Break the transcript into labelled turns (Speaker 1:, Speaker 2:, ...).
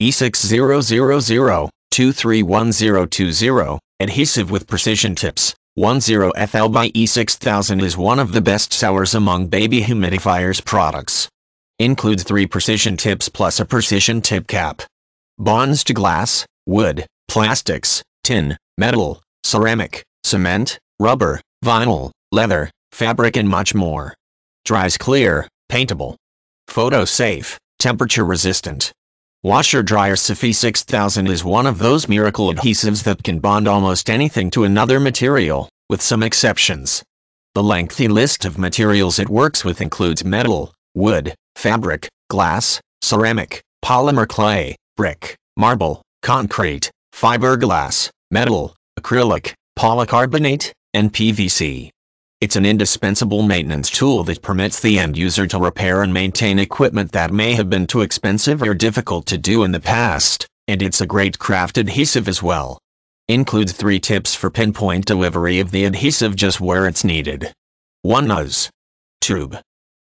Speaker 1: E6000-231020, adhesive with precision tips. 10FL by E6000 is one of the best sellers among baby humidifiers products. Includes 3 precision tips plus a precision tip cap. Bonds to glass, wood, plastics, tin, metal, ceramic, cement, rubber, vinyl, leather, fabric and much more. Dries clear, paintable. Photo safe, temperature resistant. Washer dryer E6000 is one of those miracle adhesives that can bond almost anything to another material, with some exceptions. The lengthy list of materials it works with includes metal, wood, fabric, glass, ceramic, polymer clay, brick, marble, concrete, fiberglass, metal, acrylic, polycarbonate, and PVC. It's an indispensable maintenance tool that permits the end user to repair and maintain equipment that may have been too expensive or difficult to do in the past, and it's a great craft adhesive as well. Includes 3 tips for pinpoint delivery of the adhesive just where it's needed. 1 nose tube.